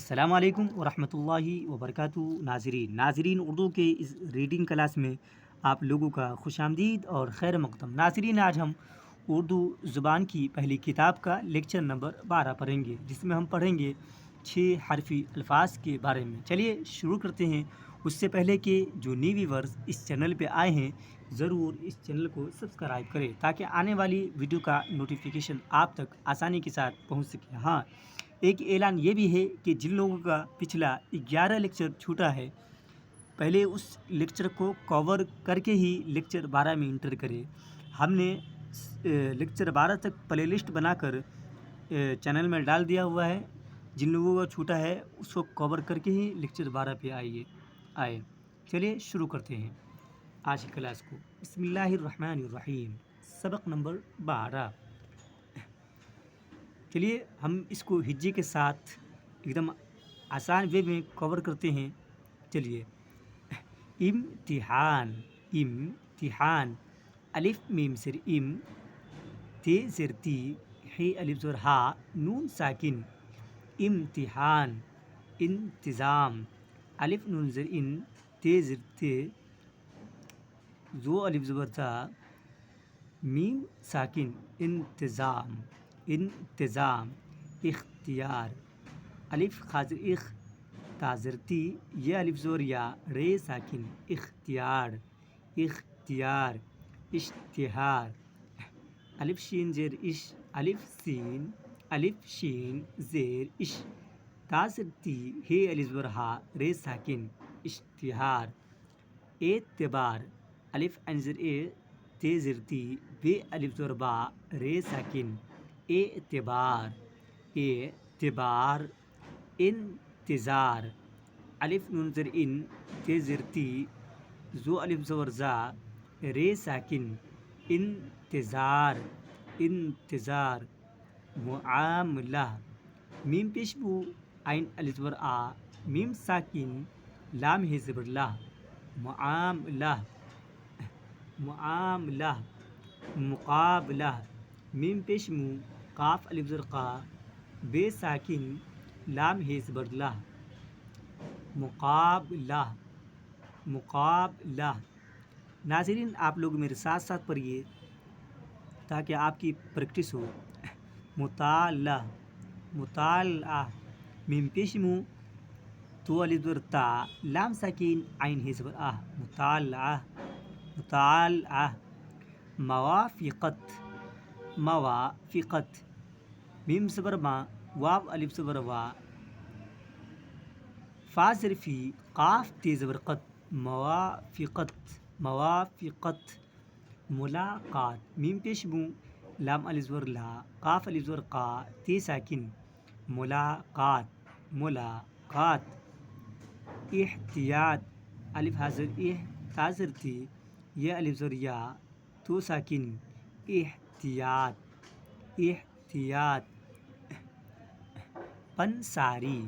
السلام علیکم ورحمۃ اللہ وبرکاتہ ناظرین اردو کے اس ریڈنگ کلاس میں آپ لوگوں کا خوش آمدید اور خیر مقدم ناظرین. آج ہم اردو زبان کی پہلی کتاب کا لیکچر نمبر 12 پڑھیں گے، جس میں ہم پڑھیں گے 6 حرفی الفاظ کے بارے میں. چلیے شروع کرتے ہیں. اس سے پہلے کہ جو نیو ویورز اس چینل پہ آئے ہیں ضرور اس چینل کو سبسکرائب کریں تاکہ آنے والی ویڈیو کا نوٹیفیکیشن آپ تک آسانی کے ساتھ پہنچ سکے. ہاں، ایک اعلان یہ بھی ہے کہ جن لوگوں کا پچھلا 11 لیکچر چھوٹا ہے پہلے اس لیکچر کو کور کر کے ہی لیکچر 12 میں انٹر کرے. ہم نے لیکچر 12 تک پلے لسٹ بنا کر چینل میں ڈال دیا ہوا ہے. جن لوگوں کا چھوٹا ہے اس کو کور کر کے ہی لیکچر 12 پہ آئے. چلیے شروع کرتے ہیں آج کی کلاس کو. بسم اللہ الرحمن الرحیم. سبق نمبر 12. چلیے ہم اس کو ہجے کے ساتھ ایک دم آسان وے میں کور کرتے ہیں. چلیے امتحان. امتحان الف میم زر ام تے زر تی ح الف زر ہا نون ساکن. امتحان. انتظام الف نون زر ان تے زر تے زو الف زبر تا میم ساکن. انتظام. انتظام. اختیار الف خاصر اخ تا زر تی یہ الف زور یا رے ساکن. اختیار. اختیار. اشتہار الف شین زیر اش الف سین الف شین زیر اش تا زر تی ہے الف زبر ہا رے ساکن. اشتہار. اعتبار الف عین زر اے تے زر تی بے الف زبر با رے ساکن. اعتبار. اعتبار. انتظار الف نون زر ان تے زر تی زو الف زبر زا رے ساکن. انتظار. انتظار. معاملہ میم پیش بو عین الف زبر آ میم ساکن لام ہے زبر لا. معاملہ. معاملہ. مقابلہ میم پیش مو قاف الف زر قا بے ساکن لام ہے زبر لا. مقابلہ. مقابلہ. ناظرین آپ لوگ میرے ساتھ ساتھ پڑھیے تاکہ آپ کی پریکٹس ہو. مطالعہ. مطالعہ میم پیش مو تو الف زبر تا لام ساکن عین ہے زبر آ. مطالعہ. مطالعہ. موافقت. موافقت میم زبر ما واو الف زبر وا فا زر فی قاف تے زبر قت. موافقت. موافقت. ملاقات میم پیش مو لام الف زبر لا قاف الف زبر قا تے ساکن. ملاقات. ملاقات. احتیاط الف حاضر اح تا زر تی یہ الف زر یا تو ساکن. احتیاط. احتیاط. پنساری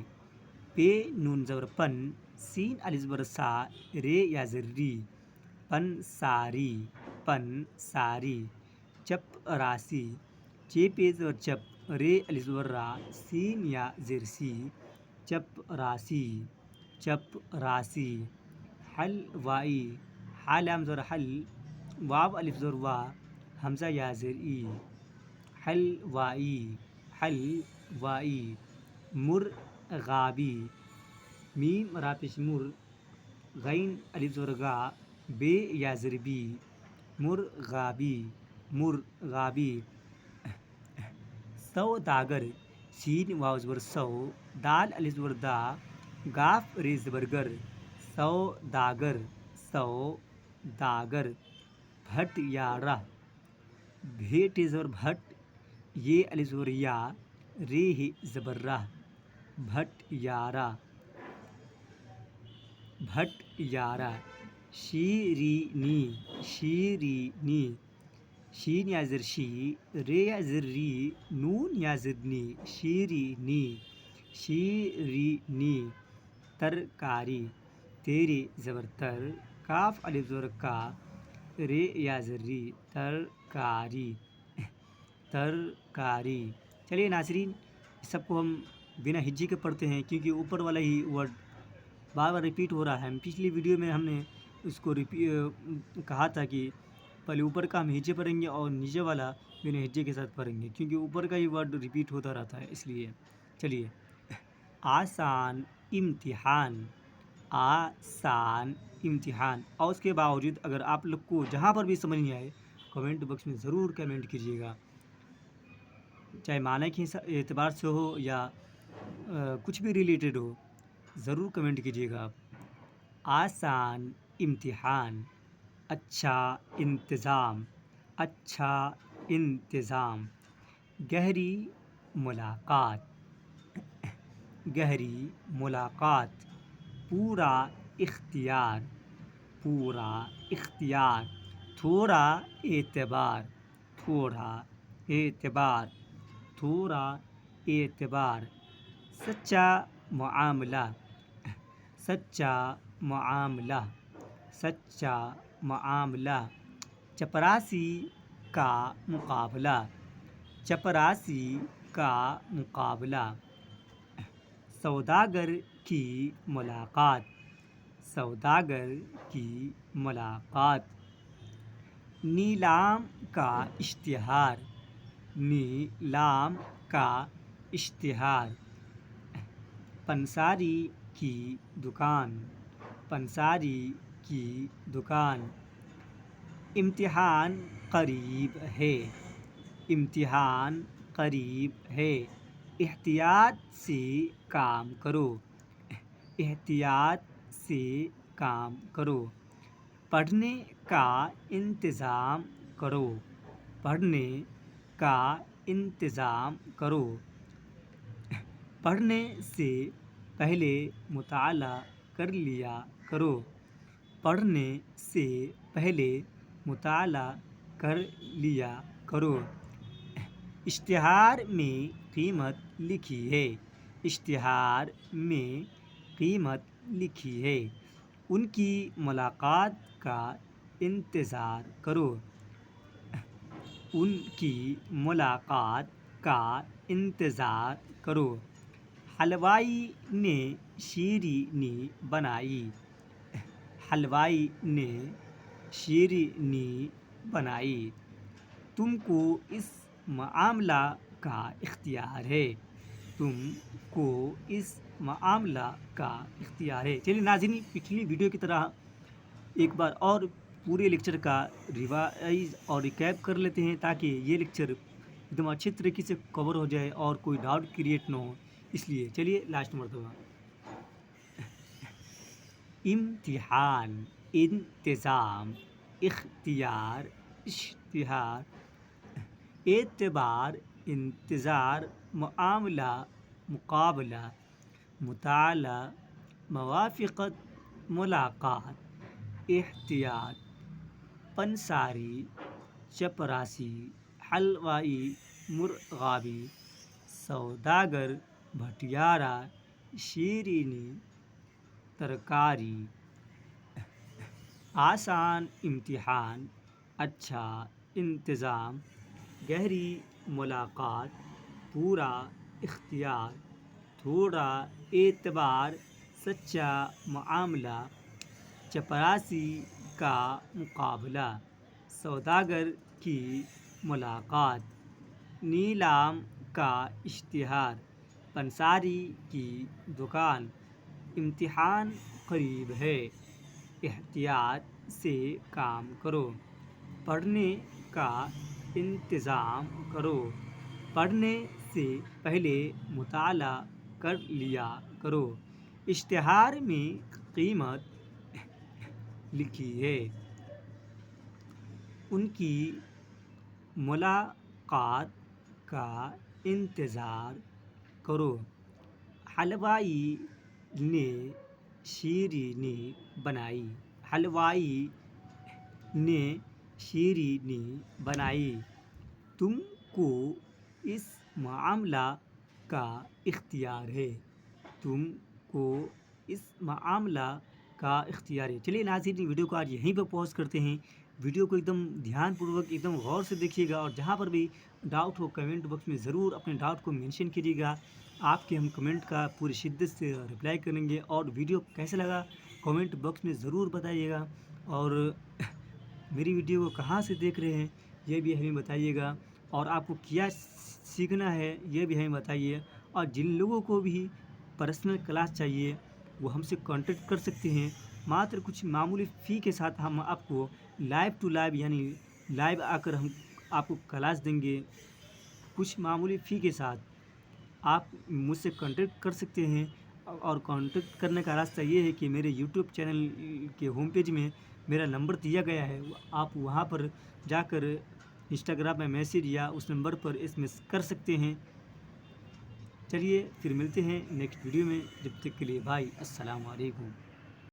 پے نون زبر پن سین الف زبر سا رے یا زر ری. پنساری. پنساری. چپراسی چے پے زبر چپ رے الف زبر را سین یا زر سی. چپراسی. چپراسی. حلوائی حا لام زبر حل واو الف زبر وا حمزہ یا زر ای. حلوائی. حلوائی. مرغابی میم را پیش مر غین الف زبر غا بے یا زر بی. مرغابی. مرغابی. سوداگر سین واو زبر سو دال الف زبر دا گاف رے زبر گر. سوداگر. سوداگر. بھٹیارہ بھے ٹے زبر بھٹ یہ الف زبر یا رے ہے زبر راہ. بھٹیارہ. بھٹیارہ. شیرینی. شیرینی شین یا زر شی رے یا زر ری نون یا زر نی. شیرینی. شیرینی. ترکاری تیرے زبر تر کاف الف زبر کا رے یا زر ری. ترکاری. ترکاری. چلیے ناظرین اس سب کو ہم بنا ہجے کے پڑھتے ہیں کیونکہ اوپر والا ہی ورڈ بار بار ریپیٹ ہو رہا ہے. پچھلی ویڈیو میں ہم نے اس کو کہا تھا کہ پہلے اوپر کا ہم ہجے پڑھیں گے اور نیچے والا بنا ہجے کے ساتھ پڑھیں گے کیونکہ اوپر کا ہی ورڈ ریپیٹ ہوتا رہتا ہے اس لیے. چلیے. آسان امتحان، آسان امتحان. اور اس کے باوجود اگر آپ لوگ کو جہاں پر بھی سمجھ نہیں آئے کمنٹ باکس میں ضرور کمنٹ کیجیے گا، چاہے معنی کے اعتبار سے ہو یا کچھ بھی ریلیٹڈ ہو، ضرور کمنٹ کیجیے گا. آسان امتحان، اچھا انتظام، اچھا انتظام. گہری ملاقات، گہری ملاقات. پورا اختیار، پورا اختیار. تھوڑا اعتبار، تھوڑا اعتبار، تھوڑا اعتبار. سچا معاملہ، سچا معاملہ، سچا معاملہ. چپراسی کا مقابلہ، چپراسی کا مقابلہ. سوداگر کی ملاقات، سوداگر کی ملاقات. نیلام کا اشتہار، نیلام کا اشتہار. پنساری کی دکان، پنساری کی دکان. امتحان قریب ہے، امتحان قریب ہے. احتیاط سے کام کرو، احتیاط سے کام کرو. پڑھنے کا انتظام کرو، پڑھنے کا انتظام کرو. پڑھنے سے پہلے مطالعہ کر لیا کرو، پڑھنے سے پہلے مطالعہ کر لیا کرو. اشتہار میں قیمت لکھی ہے، اشتہار میں قیمت لکھی ہے. ان کی ملاقات کا انتظار کرو، ان کی ملاقات کا انتظار کرو. حلوائی نے شیرینی بنائی، حلوائی نے شیرینی بنائی. تم کو اس معاملہ کا اختیار ہے، تم کو اس معاملہ کا اختیار ہے. چلیے ناظرین، پچھلی ویڈیو کی طرح ایک بار اور پورے لیکچر کا ریوائز اور ریکیپ کر لیتے ہیں تاکہ یہ لیکچر ایک دم اچھے طریقے سے کور ہو جائے اور کوئی ڈاؤٹ کریٹ نہ ہو. اس لیے چلیے لاسٹ مرتبہ. امتحان، انتظام، اختیار، اشتہار. اعتبار، انتظار، معاملہ، مقابلہ، مطالعہ، موافقت، ملاقات، احتیاط. پنساری، چپراسی، حلوائی، مرغابی، سوداگر، بھٹیارا، شیرینی، ترکاری. آسان امتحان، اچھا انتظام، گہری ملاقات، پورا اختیار، تھوڑا اعتبار، سچا معاملہ، چپراسی کا مقابلہ، سوداگر کی ملاقات، نیلام کا اشتہار، پنساری کی دکان. امتحان قریب ہے، احتیاط سے کام کرو. پڑھنے کا انتظام کرو، پڑھنے سے پہلے مطالعہ کر لیا کرو. اشتہار میں قیمت لکھی ہے، ان کی ملاقات کا انتظار کرو. حلوائی نے شیرینی بنائی، حلوائی نے شیرینی بنائی. تم کو اس معاملہ کا اختیار ہے، تم کو اس معاملہ کا اختیار ہے. چلیے ناظرین، ویڈیو کو آج یہیں پہ پوز کرتے ہیں. ویڈیو کو ایک دم دھیان پوروک ایک دم غور سے دیکھیے گا اور جہاں پر بھی ڈاؤٹ ہو کمنٹ باکس میں ضرور اپنے ڈاؤٹ کو مینشن کیجیے گا. آپ کے ہم کمنٹ کا پوری شدت سے رپلائی کریں گے، اور ویڈیو کیسا لگا کمنٹ باکس میں ضرور بتائیے گا، اور میری ویڈیو کو کہاں سے دیکھ رہے ہیں یہ بھی ہمیں بتائیے گا، اور آپ کو کیا سیکھنا ہے یہ بھی ہمیں بتائیے، اور جن لوگوں کو بھی پرسنل کلاس چاہیے وہ ہم سے کانٹیکٹ کر سکتے ہیں، ماتر کچھ معمولی فی کے ساتھ ہم آپ کو لائیو ٹو لائیو یعنی لائیو آ کر ہم آپ کو کلاس دیں گے، کچھ معمولی فی کے ساتھ آپ مجھ سے کانٹیکٹ کر سکتے ہیں، اور کانٹیکٹ کرنے کا راستہ یہ ہے کہ میرے یوٹیوب چینل کے ہوم پیج میں میرا نمبر دیا گیا ہے، آپ وہاں پر جا کر انسٹاگرام میں میسیج یا اس نمبر پر ایس ایم ایس کر سکتے ہیں۔ چلیے پھر ملتے ہیں نیکسٹ ویڈیو میں، جب تک کے لیے بھائی السلام علیکم۔